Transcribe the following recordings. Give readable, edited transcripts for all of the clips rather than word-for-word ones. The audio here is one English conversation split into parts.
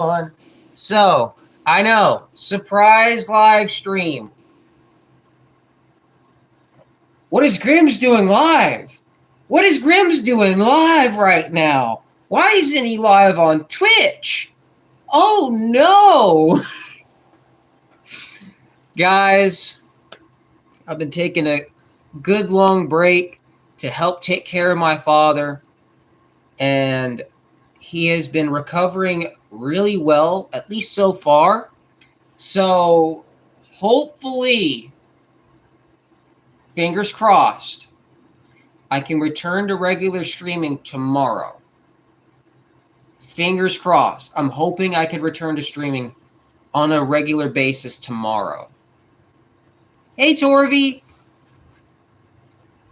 on. So, I know, surprise live stream. What is Grimm's doing live? What is Grimm's doing live right now? Why isn't he live on Twitch? Oh no! Guys, I've been taking a good long break to help take care of my father, and he has been recovering really well, at least so far. So hopefully, fingers crossed, I can return to regular streaming tomorrow. Fingers crossed. I'm hoping I can return to streaming on a regular basis tomorrow. Hey, Torvi.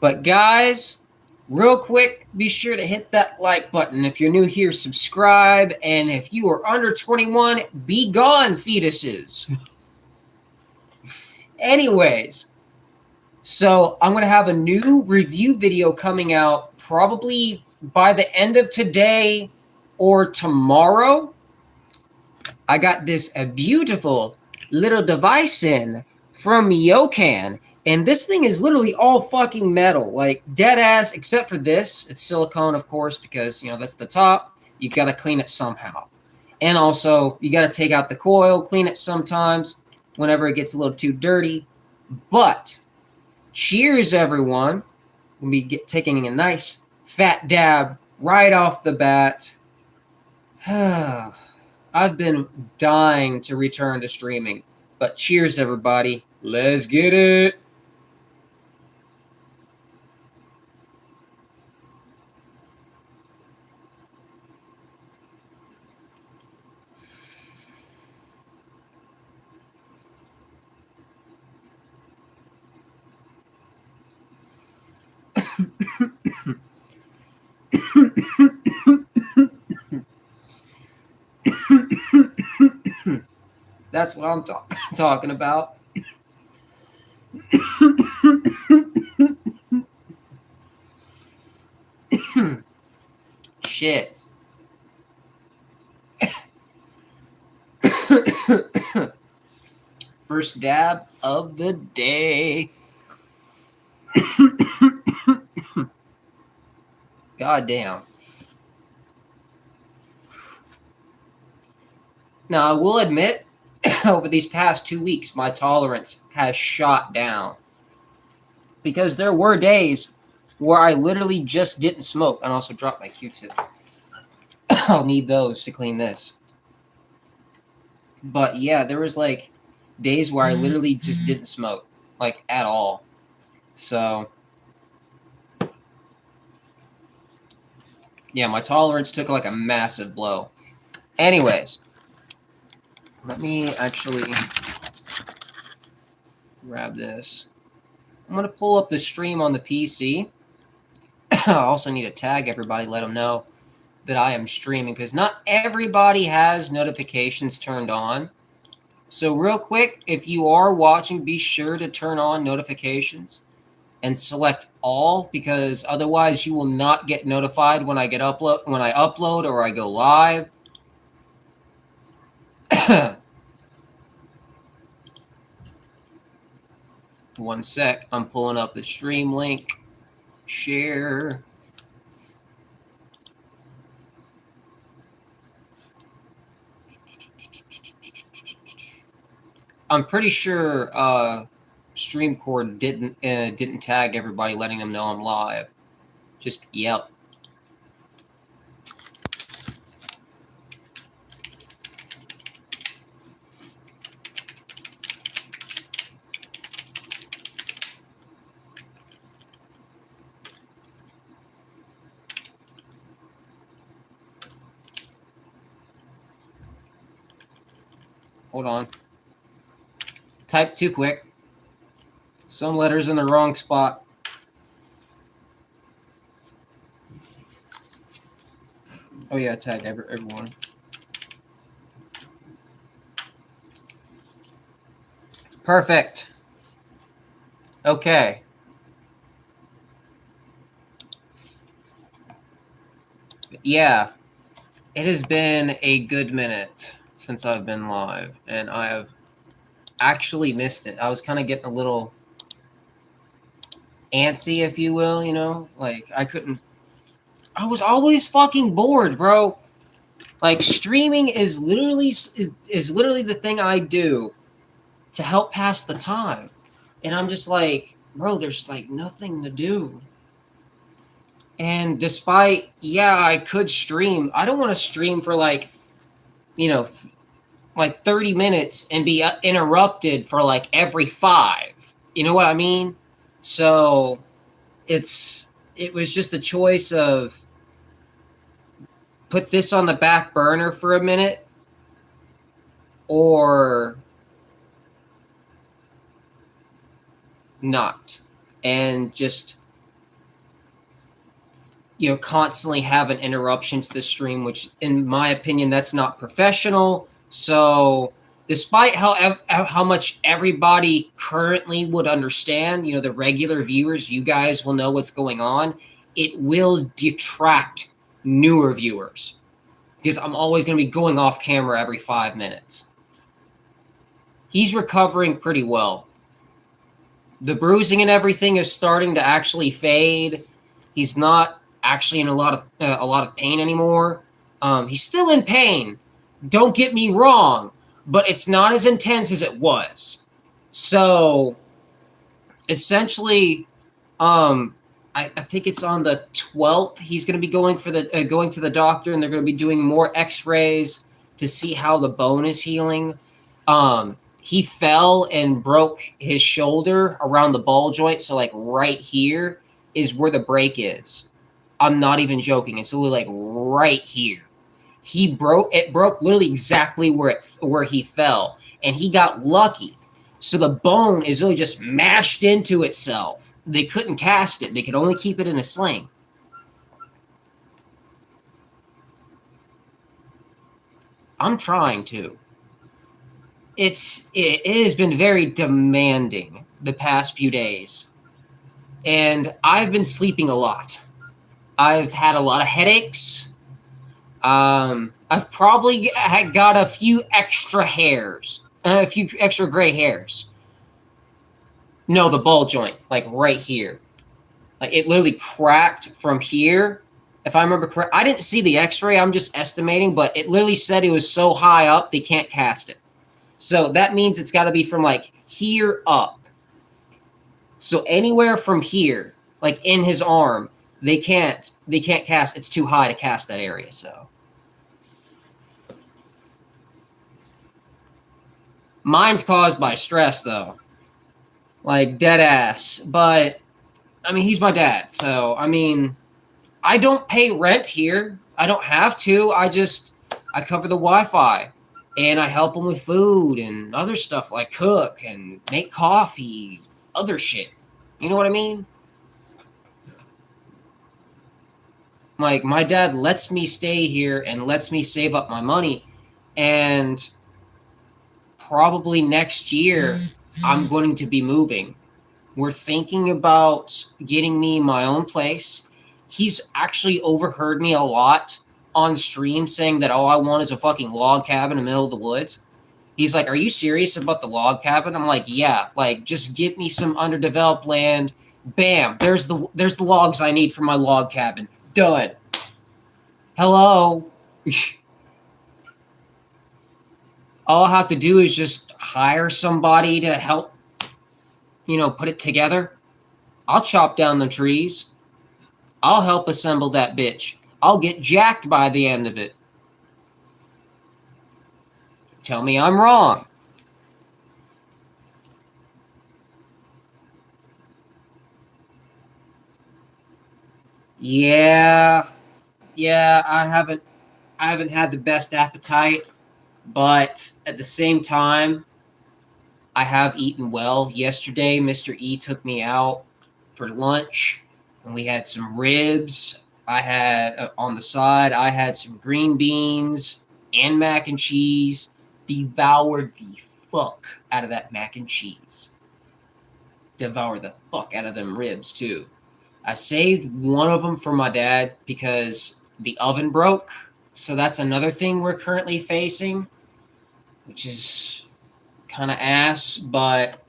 But guys, real quick, be sure to hit that like button. If you're new here, subscribe. And if you are under 21, be gone, fetuses. Anyways, so I'm going to have a new review video coming out probably by the end of today or tomorrow. I got this a beautiful little device in from Yokan. And this thing is literally all fucking metal, like dead ass, except for this. It's silicone, of course, because, you know, that's the top. You got to clean it somehow. And also, you got to take out the coil, clean it sometimes whenever it gets a little too dirty. But cheers, everyone. We'll be taking a nice fat dab right off the bat. I've been dying to return to streaming. But cheers, everybody. Let's get it. That's what I'm talking about. Shit. First dab of the day. God damn. Now, I will admit, over these past 2 weeks, my tolerance has shot down. Because there were days where I literally just didn't smoke. And also dropped my Q-tips. I'll need those to clean this. But yeah, there was like days where I literally just didn't smoke. Like, at all. So yeah, my tolerance took like a massive blow. Anyways, let me actually grab this. I'm going to pull up the stream on the PC. I also need to tag everybody, let them know that I am streaming, because not everybody has notifications turned on. So real quick, if you are watching, be sure to turn on notifications and select all, because otherwise you will not get notified when I upload or I go live. One sec, I'm pulling up the stream link. Share. I'm pretty sure StreamCord didn't tag everybody, letting them know I'm live. Just yep. Hold on. Type too quick. Some letters in the wrong spot. Oh yeah, tag everyone. Perfect. Okay. Yeah, it has been a good minute. since I've been live, and I have actually missed it. I was kind of getting a little antsy, if you will, you know? Like, I was always fucking bored, bro. Like, streaming is literally the thing I do to help pass the time. And I'm just like, bro, there's like nothing to do. And despite, yeah, I could stream, I don't want to stream for like, you know, like 30 minutes and be interrupted for like every 5. You know what I mean? So it was just a choice of put this on the back burner for a minute or not, and just, you know, constantly have an interruption to the stream, which in my opinion, that's not professional. So despite how much everybody currently would understand, you know, the regular viewers, you guys will know what's going on, it will detract newer viewers because I'm always going to be going off camera every 5 minutes. He's recovering pretty well. The bruising and everything is starting to actually fade. He's not actually in a lot of pain anymore. He's still in pain. Don't get me wrong, but it's not as intense as it was. So, essentially, I think it's on the 12th. He's going to be going to the doctor, and they're going to be doing more X-rays to see how the bone is healing. He fell and broke his shoulder around the ball joint. So like right here is where the break is. I'm not even joking. It's literally like right here. It broke literally exactly where he fell, and he got lucky. So the bone is really just mashed into itself. They couldn't cast it. They could only keep it in a sling. I'm trying to. It has been very demanding the past few days, and I've been sleeping a lot. I've had a lot of headaches. I've probably got a few extra hairs, a few extra gray hairs. No, the ball joint, like right here. Like it literally cracked from here. If I remember correct, I didn't see the X-ray. I'm just estimating, but it literally said it was so high up they can't cast it. So that means it's got to be from like here up. So anywhere from here, like in his arm, they can't cast. It's too high to cast that area. So mine's caused by stress though, like dead ass. But I mean, he's my dad, so I mean, I don't pay rent here. I don't have to. I cover the Wi-Fi. And I help them with food and other stuff like cook and make coffee, other shit. You know what I mean? Like, my dad lets me stay here and lets me save up my money. And probably next year, I'm going to be moving. We're thinking about getting me my own place. He's actually overheard me a lot on stream saying that all I want is a fucking log cabin in the middle of the woods. He's like, "Are you serious about the log cabin?" I'm like, "Yeah, like just get me some underdeveloped land. Bam, there's the logs I need for my log cabin. Done." Hello. All I have to do is just hire somebody to help, you know, put it together. I'll chop down the trees. I'll help assemble that bitch. I'll get jacked by the end of it. Tell me I'm wrong. Yeah, I haven't had the best appetite, but at the same time, I have eaten well. Yesterday, Mr. E took me out for lunch, and we had some ribs. I had on the side, I had some green beans and mac and cheese. Devoured the fuck out of that mac and cheese. Devoured the fuck out of them ribs too. I saved one of them for my dad because the oven broke. So that's another thing we're currently facing. which is kind of ass, but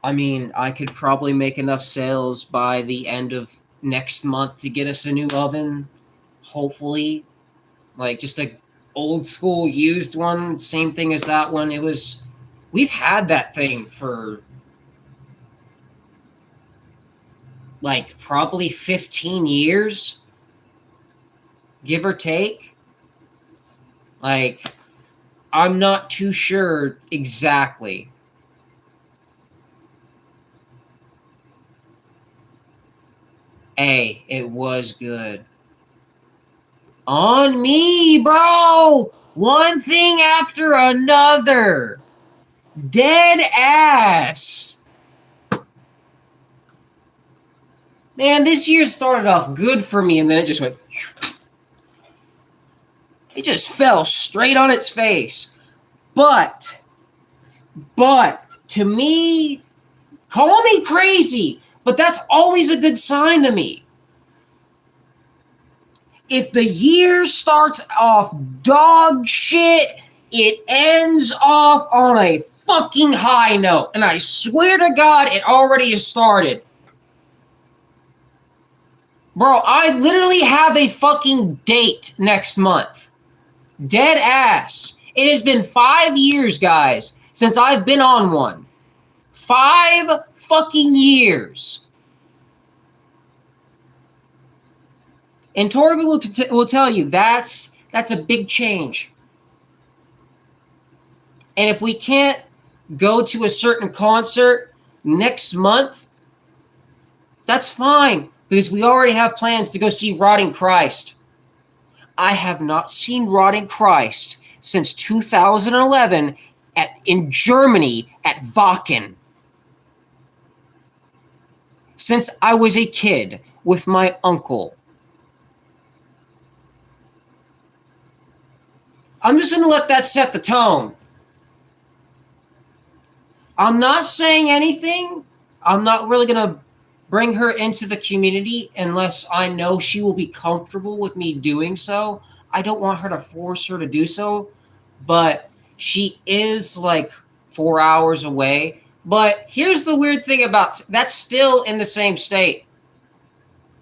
I mean, I could probably make enough sales by the end of next month to get us a new oven, hopefully. Like just a old school used one, same thing as that one. We've had that thing for like probably 15 years, give or take. Like, I'm not too sure exactly. Hey, it was good. On me, bro! One thing after another. Dead ass. Man, this year started off good for me, and then it just went. It just fell straight on its face. But, to me, call me crazy, but that's always a good sign to me. If the year starts off dog shit, it ends off on a fucking high note. And I swear to God, it already has started. Bro, I literally have a fucking date next month. Dead ass. It has been 5 years, guys, since I've been on one. 5 fucking years. And Torvin will tell you that's a big change. And if we can't go to a certain concert next month, that's fine, because we already have plans to go see Rotting Christ. I have not seen Rotting Christ since 2011 in Germany at Wacken. Since I was a kid with my uncle. I'm just going to let that set the tone. I'm not saying anything. I'm not really going to bring her into the community unless I know she will be comfortable with me doing so. I don't want her to force her to do so, but she is like 4 hours away. But here's the weird thing about that's still in the same state.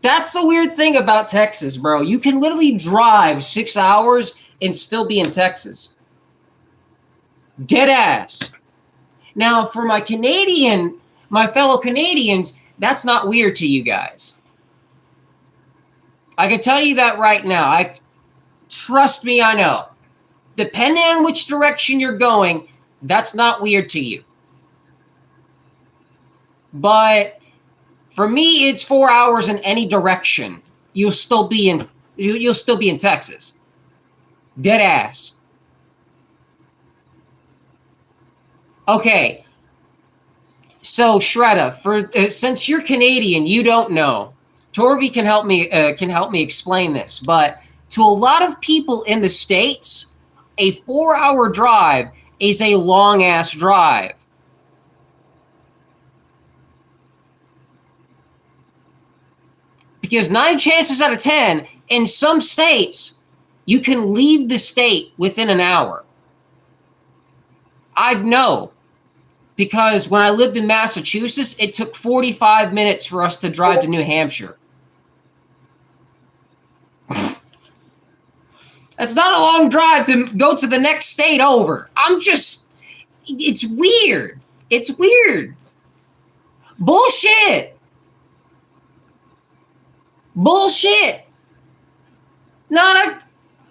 That's the weird thing about Texas, bro. You can literally drive 6 hours and still be in Texas. Dead ass. Now, for my fellow Canadians, that's not weird to you guys. I can tell you that right now. Trust me, I know. Depending on which direction you're going, that's not weird to you. But for me, it's 4 hours in any direction. You'll still be in Texas. Dead ass. Okay. So Shredda, since you're Canadian, you don't know. Torvi can help me explain this, but to a lot of people in the States, a 4-hour drive is a long ass drive. Because 9 chances out of 10, in some states, you can leave the state within an hour. I'd know. Because when I lived in Massachusetts, it took 45 minutes for us to drive to New Hampshire. That's not a long drive to go to the next state over. It's weird. It's weird. Bullshit. Bullshit.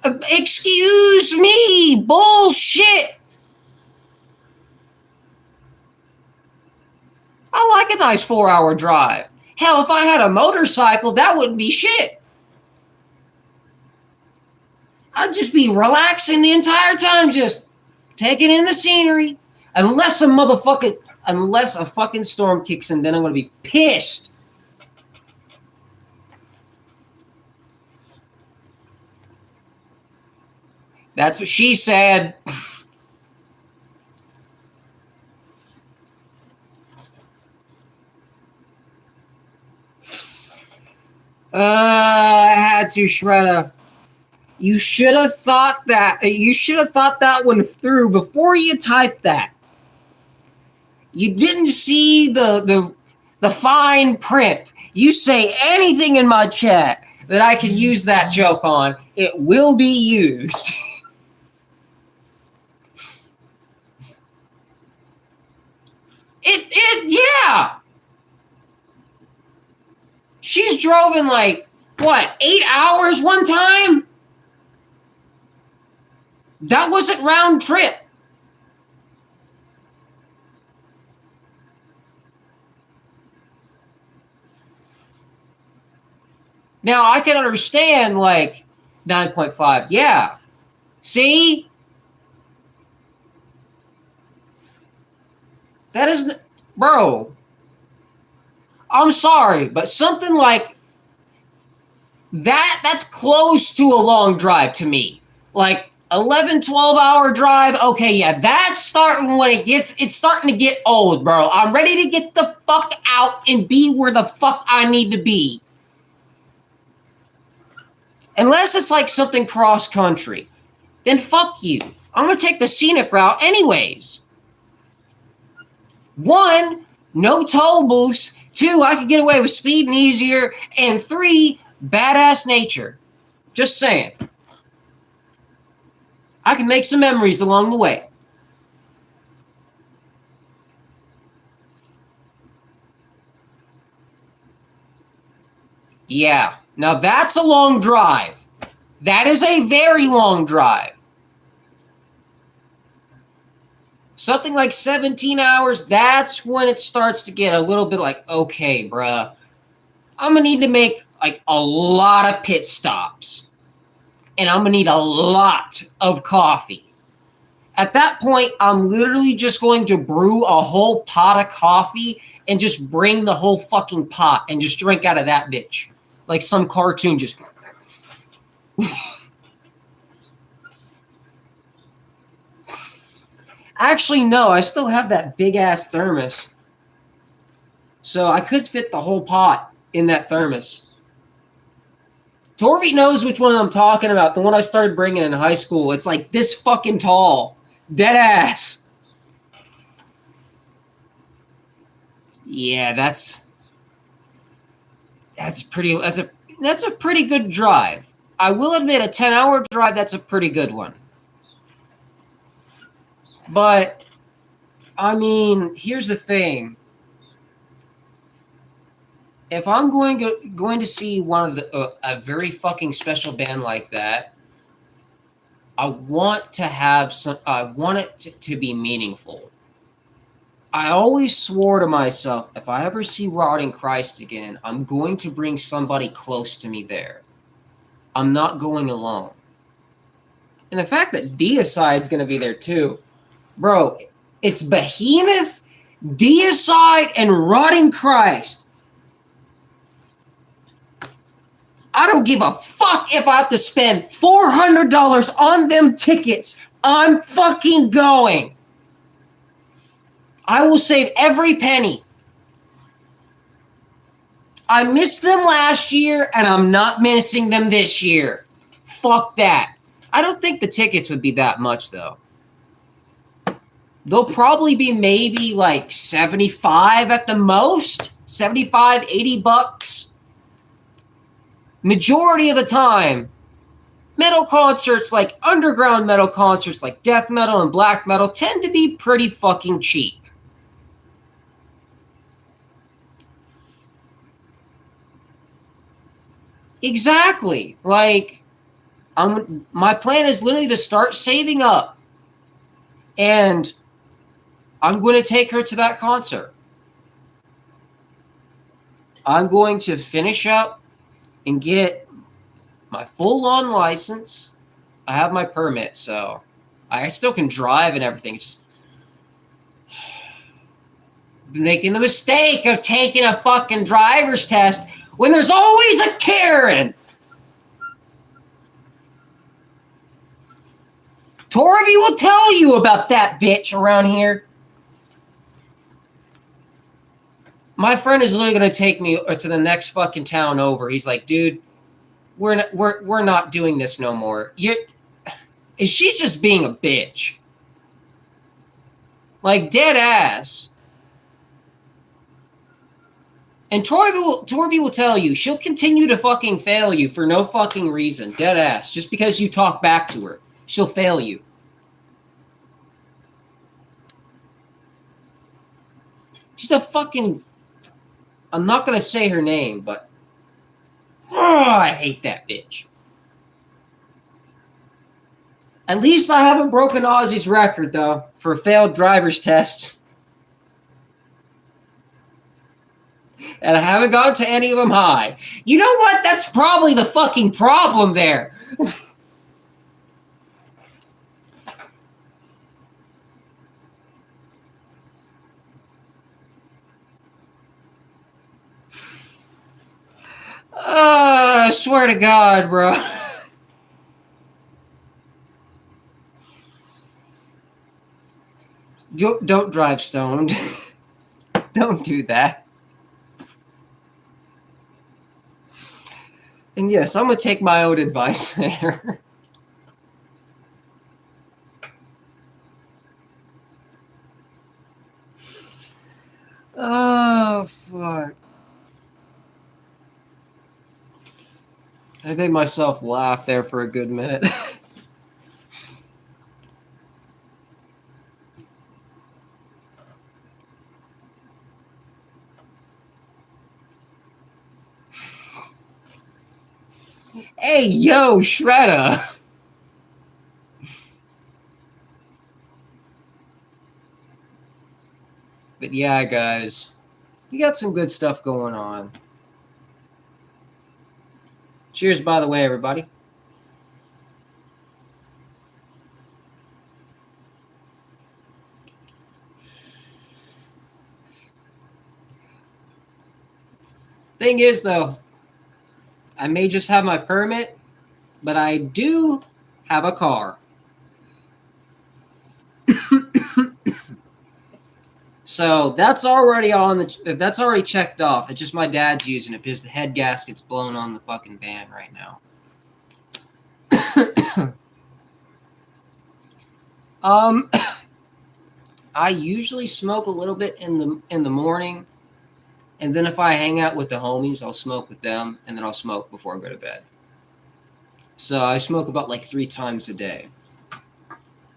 Excuse me. Bullshit. I like a nice 4-hour drive. Hell, if I had a motorcycle, that wouldn't be shit. I'd just be relaxing the entire time, just taking in the scenery. Unless a fucking storm kicks in, then I'm going to be pissed. That's what she said. I had to, Shredda. You should have thought that. You should have thought that one through before you typed that. You didn't see the fine print. You say anything in my chat that I can use that joke on, it will be used. Yeah. She's drove in like, what, 8 hours one time? That wasn't round trip. Now, I can understand, like, 9.5. Yeah. See? That isn't... Bro. I'm sorry, but something like that's close to a long drive to me. Like, 11, 12-hour drive, okay, yeah, that's starting when it's starting to get old, bro. I'm ready to get the fuck out and be where the fuck I need to be. Unless it's like something cross-country, then fuck you. I'm going to take the scenic route anyways. 1, no toll booths. 2, I could get away with speeding easier. And 3, badass nature. Just saying. I can make some memories along the way. Yeah. Now that's a long drive. That is a very long drive. Something like 17 hours, that's when it starts to get a little bit like, okay, bruh, I'm going to need to make like a lot of pit stops. And I'm going to need a lot of coffee. At that point, I'm literally just going to brew a whole pot of coffee and just bring the whole fucking pot and just drink out of that bitch. Like some cartoon just... Actually, no, I still have that big-ass thermos. So I could fit the whole pot in that thermos. Torvey knows which one I'm talking about. The one I started bringing in high school. It's like this fucking tall. Dead ass. Yeah, that's a pretty good drive. I will admit, a 10-hour drive, that's a pretty good one. But, I mean, here's the thing. If I'm going to see one of the a very fucking special band like that, I want to have some. I want it to be meaningful. I always swore to myself, if I ever see Rotting Christ again, I'm going to bring somebody close to me there. I'm not going alone. And the fact that Deicide's going to be there too. Bro, it's Behemoth, Deicide, and Rotting Christ. I don't give a fuck if I have to spend $400 on them tickets. I'm fucking going. I will save every penny. I missed them last year, and I'm not missing them this year. Fuck that. I don't think the tickets would be that much, though. They'll probably be maybe like 75 at the most. 75, 80 bucks. Majority of the time, metal concerts, like underground metal concerts, like death metal and black metal, tend to be pretty fucking cheap. Exactly. Like, my plan is literally to start saving up. And I'm going to take her to that concert. I'm going to finish up and get my full-on license. I have my permit, so I still can drive and everything. Just making the mistake of taking a fucking driver's test when there's always a Karen. Torvey will tell you about that bitch around here. My friend is literally going to take me to the next fucking town over. He's like, dude, we're not doing this no more. Is she just being a bitch? Like, dead ass. And Torby will tell you, she'll continue to fucking fail you for no fucking reason. Dead ass. Just because you talk back to her. She'll fail you. She's a fucking... I'm not going to say her name, but... Oh, I hate that bitch. At least I haven't broken Ozzy's record, though, for failed driver's tests. And I haven't gone to any of them high. You know what? That's probably the fucking problem there. I swear to God, bro. Don't drive stoned. Don't do that. And yes, I'm going to take my own advice there. Oh, fuck. I made myself laugh there for a good minute. Hey, yo, Shredder! But yeah, guys, you got some good stuff going on. Cheers, by the way, everybody. Thing is, though, I may just have my permit, but I do have a car. So that's already that's already checked off. It's just my dad's using it because the head gasket's blown on the fucking van right now. I usually smoke a little bit in the morning, and then if I hang out with the homies, I'll smoke with them, and then I'll smoke before I go to bed. So I smoke about like 3 times a day,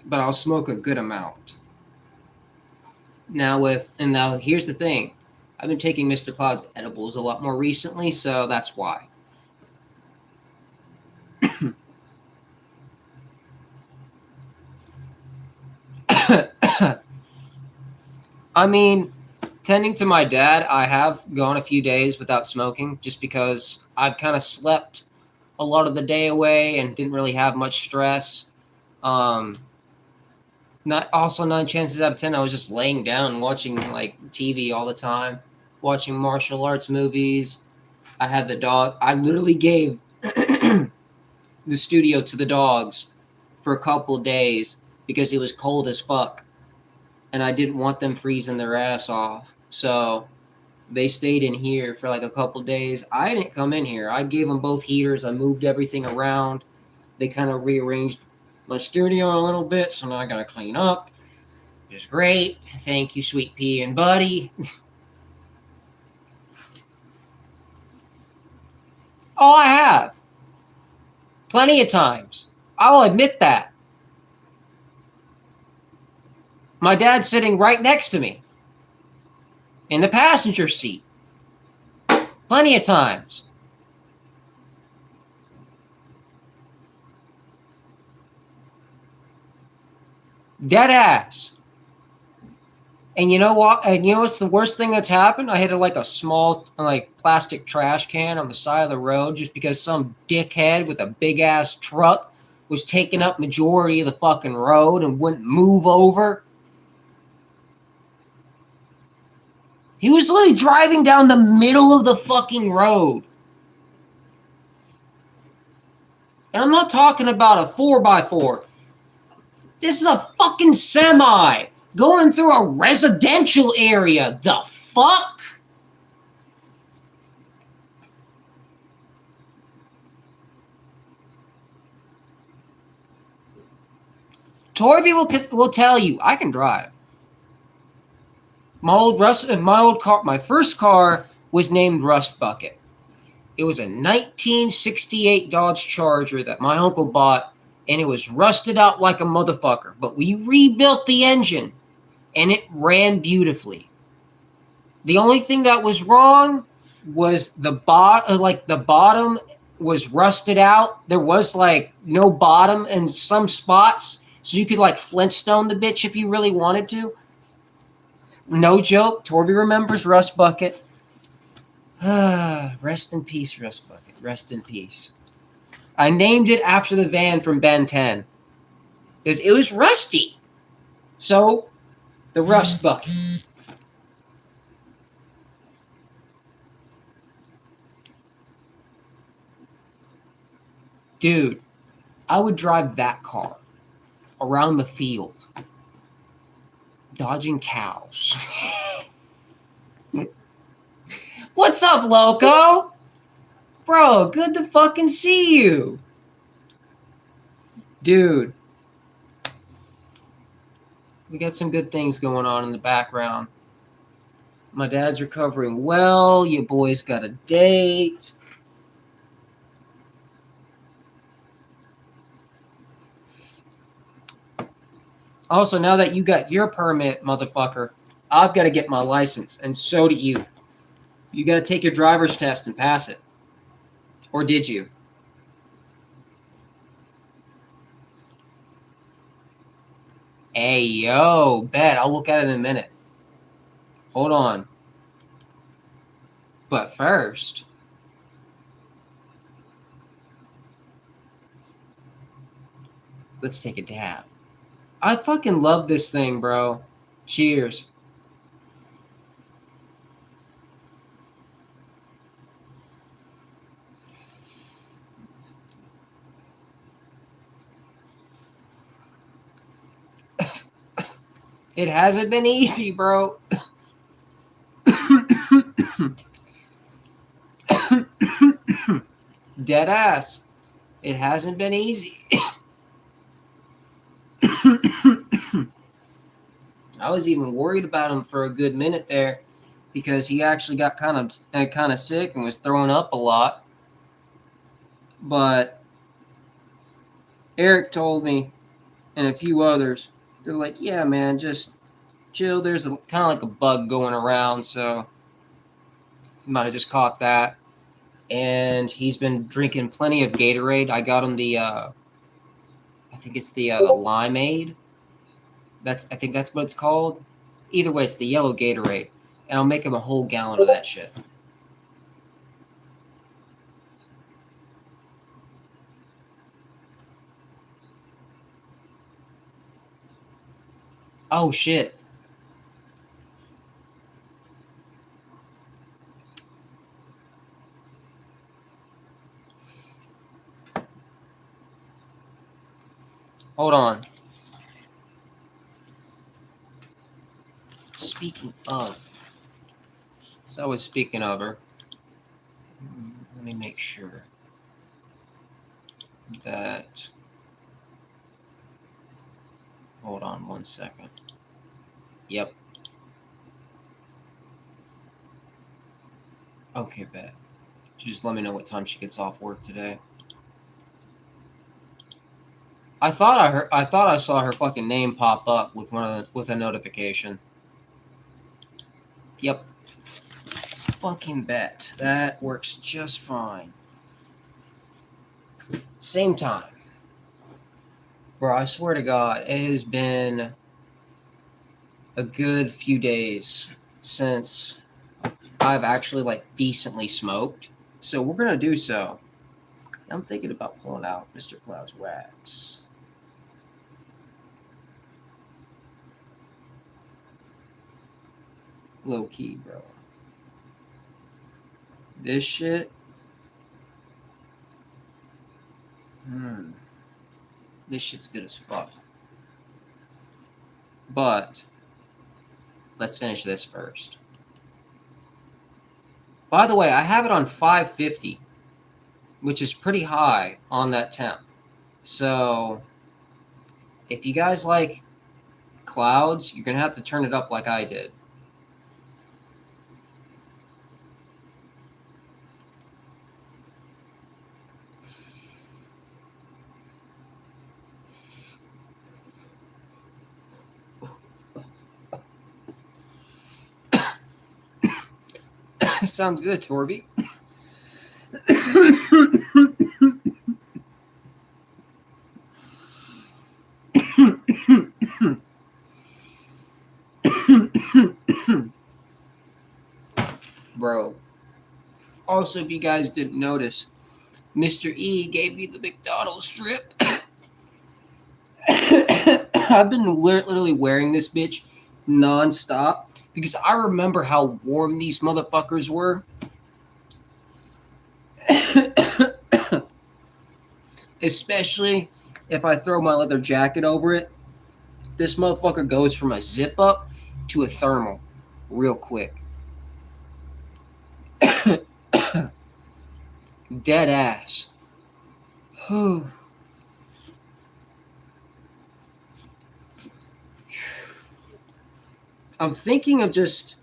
but I'll smoke a good amount. Now here's the thing. I've been taking Mr. Cloud's edibles a lot more recently, so that's why. I mean, tending to my dad, I have gone a few days without smoking just because I've kind of slept a lot of the day away and didn't really have much stress. Not 9 chances out of 10, I was just laying down watching like TV all the time, watching martial arts movies. I had the dog. I literally gave the studio to the dogs for a couple of days because it was cold as fuck, and I didn't want them freezing their ass off. So they stayed in here for like a couple of days. I didn't come in here. I gave them both heaters. I moved everything around. They kind of rearranged my studio a little bit, so now I gotta clean up. It's great. Thank you, Sweet Pea and Buddy. Oh, I have. Plenty of times. I'll admit that. My dad's sitting right next to me in the passenger seat. Plenty of times. Dead ass. And you know what? And you know what's the worst thing that's happened? I hit like a small like plastic trash can on the side of the road just because some dickhead with a big ass truck was taking up majority of the fucking road and wouldn't move over. He was literally driving down the middle of the fucking road. And I'm not talking about a 4x4. This is a fucking semi going through a residential area. The fuck? Torby will tell you I can drive. My first car was named Rust Bucket. It was a 1968 Dodge Charger that my uncle bought, and it was rusted out like a motherfucker. But we rebuilt the engine, and it ran beautifully. The only thing that was wrong was the bottom was rusted out. There was like no bottom in some spots, so you could like Flintstone the bitch if you really wanted to. No joke. Torby remembers Rust Bucket. Rest in peace, Rust Bucket. Rest in peace. I named it after the van from Ben 10 because it was rusty. So, the Rust Bucket. Dude, I would drive that car around the field, dodging cows. What's up, Loco? Bro, good to fucking see you. Dude, we got some good things going on in the background. My dad's recovering well. Your boy's got a date. Also, now that you got your permit, motherfucker, I've got to get my license, and so do you. You got to take your driver's test and pass it. Or did you? Hey, yo, bet. I'll look at it in a minute. Hold on. But first, let's take a dab. I fucking love this thing, bro. Cheers. It hasn't been easy, bro. Dead ass. It hasn't been easy. I was even worried about him for a good minute there because he actually got kind of sick and was throwing up a lot. But Eric told me and a few others, they're like, yeah, man, just chill. There's kind of like a bug going around, so he might have just caught that. And he's been drinking plenty of Gatorade. I got him the, I think it's the limeade. I think that's what it's called. Either way, it's the yellow Gatorade. And I'll make him a whole gallon of that shit. Oh, shit. Hold on. Speaking of. So I was speaking of her. Let me make sure that. Hold on 1 second. Yep. Okay, bet. Just let me know what time she gets off work today. I thought I saw her fucking name pop up with a notification. Yep. Fucking bet. That works just fine. Same time. Bro, I swear to God, it has been a good few days since I've actually like decently smoked. So we're gonna do so. I'm thinking about pulling out Mr. Cloud's wax. Low key, bro. This shit. This shit's good as fuck. But let's finish this first. By the way, I have it on 550, which is pretty high on that temp. So If you guys like clouds, you're going to have to turn it up like I did. Sounds good, Torby. Bro. Also, if you guys didn't notice, Mr. E gave me the McDonald's strip. I've been literally wearing this bitch nonstop because I remember how warm these motherfuckers were. Especially if I throw my leather jacket over it. This motherfucker goes from a zip up to a thermal real quick. Dead ass. Whew. I'm thinking of just...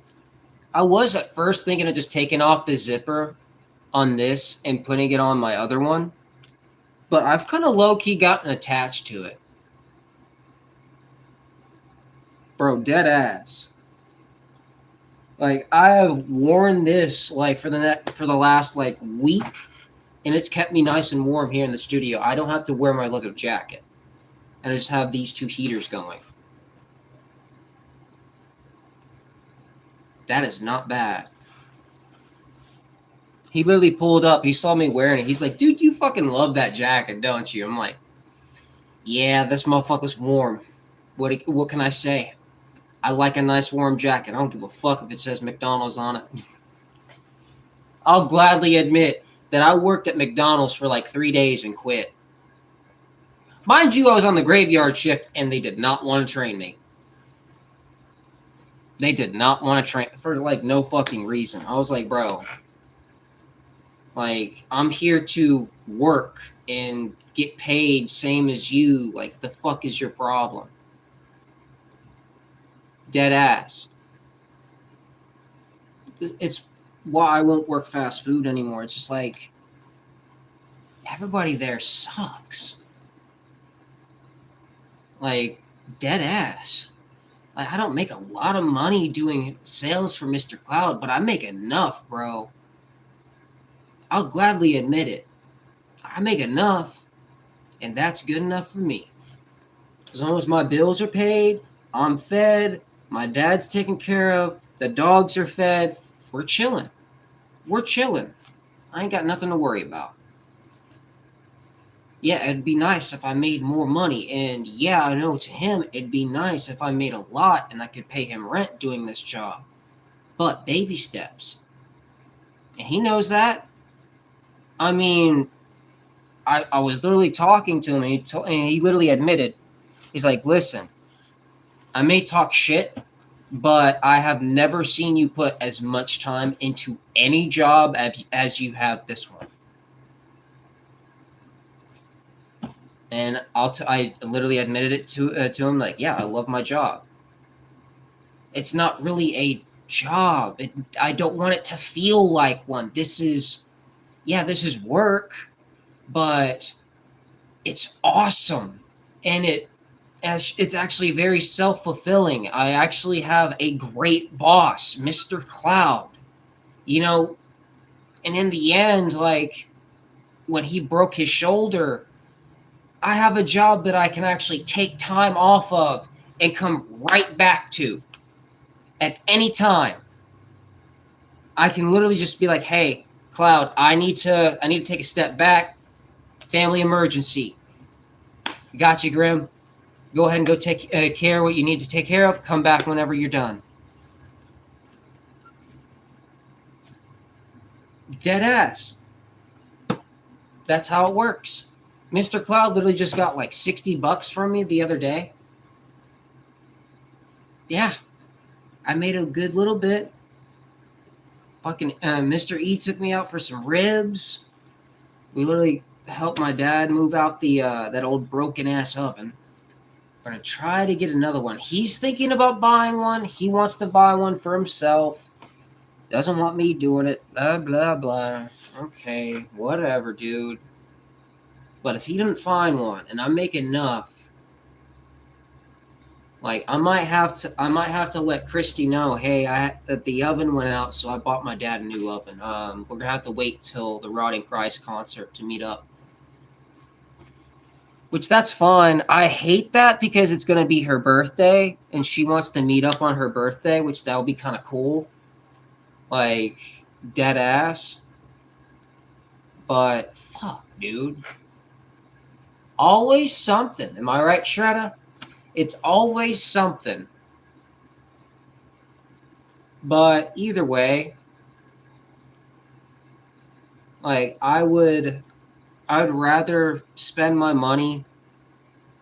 I was at first thinking of just taking off the zipper on this and putting it on my other one. But I've kind of low-key gotten attached to it. Bro, dead ass. Like, I have worn this like for the last like week, and it's kept me nice and warm here in the studio. I don't have to wear my leather jacket, and I just have these two heaters going. That is not bad. He literally pulled up. He saw me wearing it. He's like, dude, you fucking love that jacket, don't you? I'm like, yeah, this motherfucker's warm. What can I say? I like a nice warm jacket. I don't give a fuck if it says McDonald's on it. I'll gladly admit that I worked at McDonald's for like 3 days and quit. Mind you, I was on the graveyard shift and they did not want to train me. They did not want to train for like no fucking reason. I was like, bro, like, I'm here to work and get paid same as you. Like, the fuck is your problem? Dead ass. It's why I won't work fast food anymore. It's just like, everybody there sucks. Like, dead ass. Like, I don't make a lot of money doing sales for Mr. Cloud, but I make enough, bro. I'll gladly admit it. I make enough, and that's good enough for me. As long as my bills are paid, I'm fed, my dad's taken care of, the dogs are fed, we're chilling. We're chilling. I ain't got nothing to worry about. Yeah, it'd be nice if I made more money, and yeah, I know to him, it'd be nice if I made a lot and I could pay him rent doing this job. But baby steps. And he knows that. I mean, I was literally talking to him, and he literally admitted, he's like, listen, I may talk shit, but I have never seen you put as much time into any job as you have this one. And I literally admitted it to him, like, yeah, I love my job. It's not really a job. I don't want it to feel like one. This is work, but it's awesome. And it's actually very self-fulfilling. I actually have a great boss, Mr. Cloud. You know, and in the end, like, when he broke his shoulder, I have a job that I can actually take time off of and come right back to at any time. I can literally just be like, hey, Cloud, I need to take a step back. Family emergency. Got you, Grim. Go ahead and go take care of what you need to take care of. Come back whenever you're done. Dead ass. That's how it works. Mr. Cloud literally just got like $60 from me the other day. Yeah. I made a good little bit. Fucking Mr. E took me out for some ribs. We literally helped my dad move out the that old broken ass oven. I'm going to try to get another one. He's thinking about buying one. He wants to buy one for himself. Doesn't want me doing it. Blah, blah, blah. Okay, whatever, dude. But if he didn't find one and I make enough, like I might have to let Christy know, hey, that the oven went out, so I bought my dad a new oven. We're gonna have to wait till the Rotting Christ concert to meet up. Which that's fine. I hate that because it's gonna be her birthday and she wants to meet up on her birthday, which that'll be kind of cool. Like dead ass. But fuck, dude. Always something. Am I right, Shredda? It's always something. But either way, like I would rather spend my money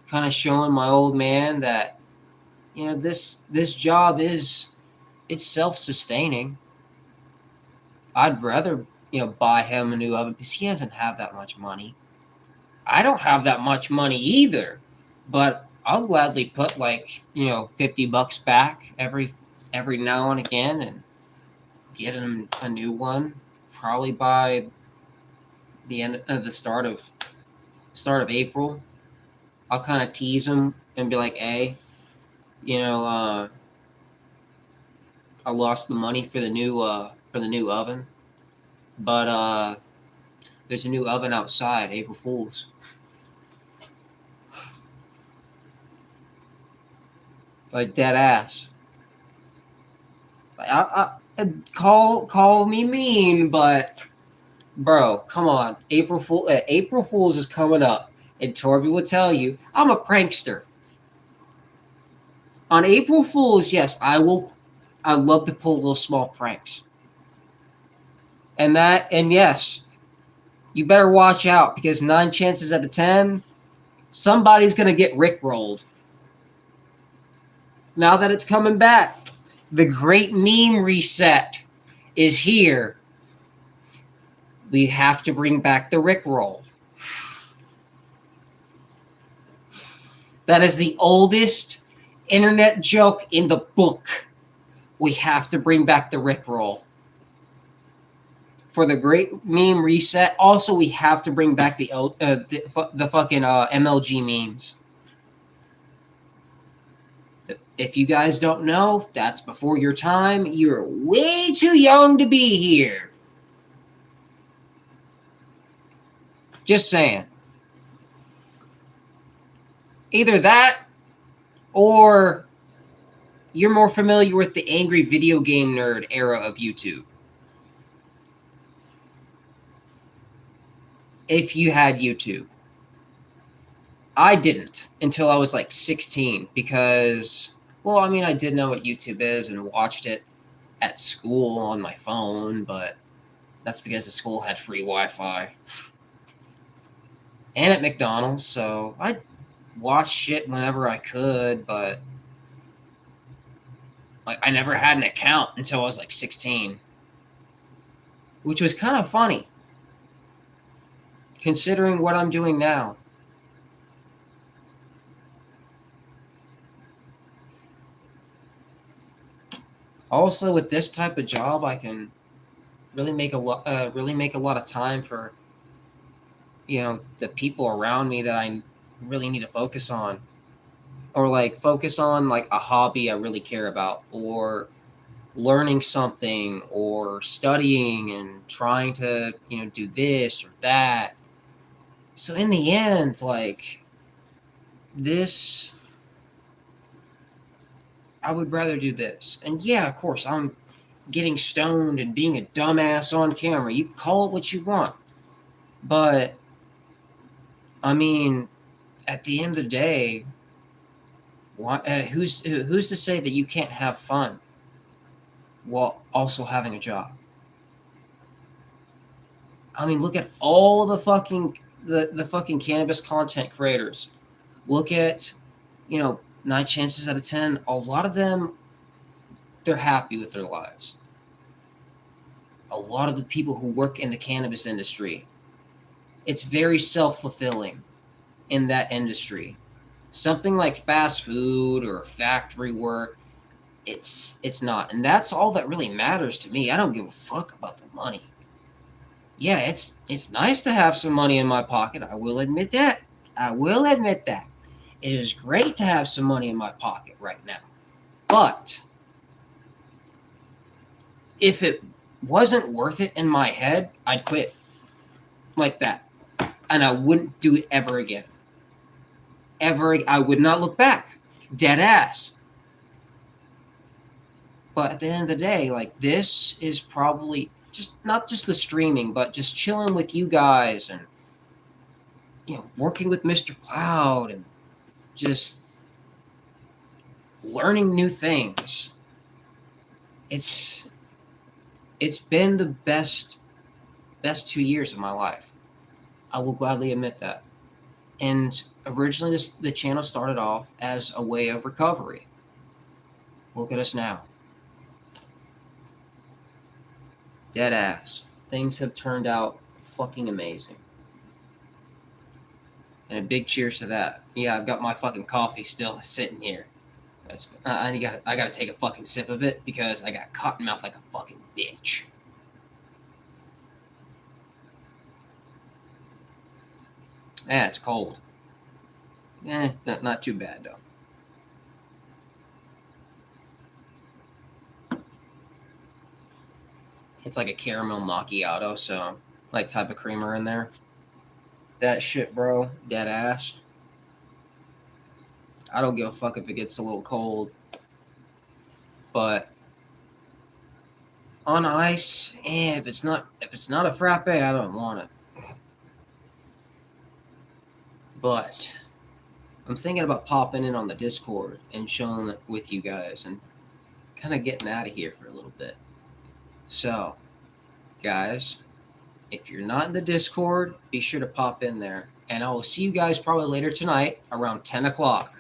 kind of showing my old man that, you know, this job it's self-sustaining. I'd rather, you know, buy him a new oven because he doesn't have that much money. I don't have that much money either, but I'll gladly put like, you know, $50 back every now and again and get him a new one, probably by the end of the start of April. I'll kind of tease him and be like, hey, you know, I lost the money for the new oven, but there's a new oven outside, April Fools. Like dead ass. I call me mean, but bro, come on. April Fools is coming up, and Torby will tell you I'm a prankster. On April Fools, yes, I love to pull little small pranks. And yes, you better watch out because 9 chances out of 10, somebody's gonna get rickrolled. Now that it's coming back, the great meme reset is here. We have to bring back the rickroll. That is the oldest internet joke in the book. We have to bring back the rickroll. For the great meme reset, also we have to bring back the fucking MLG memes. If you guys don't know, that's before your time. You're way too young to be here. Just saying. Either that or you're more familiar with the angry video game nerd era of YouTube. If you had YouTube. I didn't until I was like 16 because, well, I mean, I did know what YouTube is and watched it at school on my phone, but that's because the school had free Wi-Fi. And at McDonald's, so I watched shit whenever I could, but like I never had an account until I was like 16, which was kind of funny considering what I'm doing now. Also, with this type of job, I can really make a lot of time for, you know, the people around me that I really need to focus on, or like focus on like a hobby I really care about, or learning something, or studying and trying to, you know, do this or that. So in the end, like this, I would rather do this. And yeah, of course, I'm getting stoned and being a dumbass on camera. You call it what you want. But, I mean, at the end of the day, who's to say that you can't have fun while also having a job? I mean, look at all the fucking cannabis content creators. Look at, you know, 9 chances out of 10, a lot of them, they're happy with their lives. A lot of the people who work in the cannabis industry, it's very self-fulfilling in that industry. Something like fast food or factory work, it's not. And that's all that really matters to me. I don't give a fuck about the money. Yeah, it's nice to have some money in my pocket. I will admit that. I will admit that. It is great to have some money in my pocket right now. But if it wasn't worth it in my head, I'd quit like that. And I wouldn't do it ever again. I would not look back. Dead ass. But at the end of the day, like, this is probably just not just the streaming, but just chilling with you guys and, you know, working with Mr. Cloud and just learning new things. It's been the best 2 years of my life. I will gladly admit that. And originally the channel started off as a way of recovery. Look at us now. Dead ass. Things have turned out fucking amazing. And a big cheers to that. Yeah, I've got my fucking coffee still sitting here. I gotta take a fucking sip of it because I got cotton mouth like a fucking bitch. Yeah, it's cold. Not too bad though. It's like a caramel macchiato, so like type of creamer in there. That shit, bro. Dead ass. I don't give a fuck if it gets a little cold. But on ice, if it's not a frappe, I don't want it. But I'm thinking about popping in on the Discord and showing it with you guys and kind of getting out of here for a little bit. So, guys, if you're not in the Discord, be sure to pop in there. And I will see you guys probably later tonight around 10 o'clock,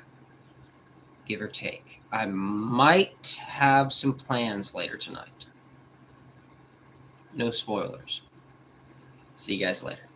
give or take. I might have some plans later tonight. No spoilers. See you guys later.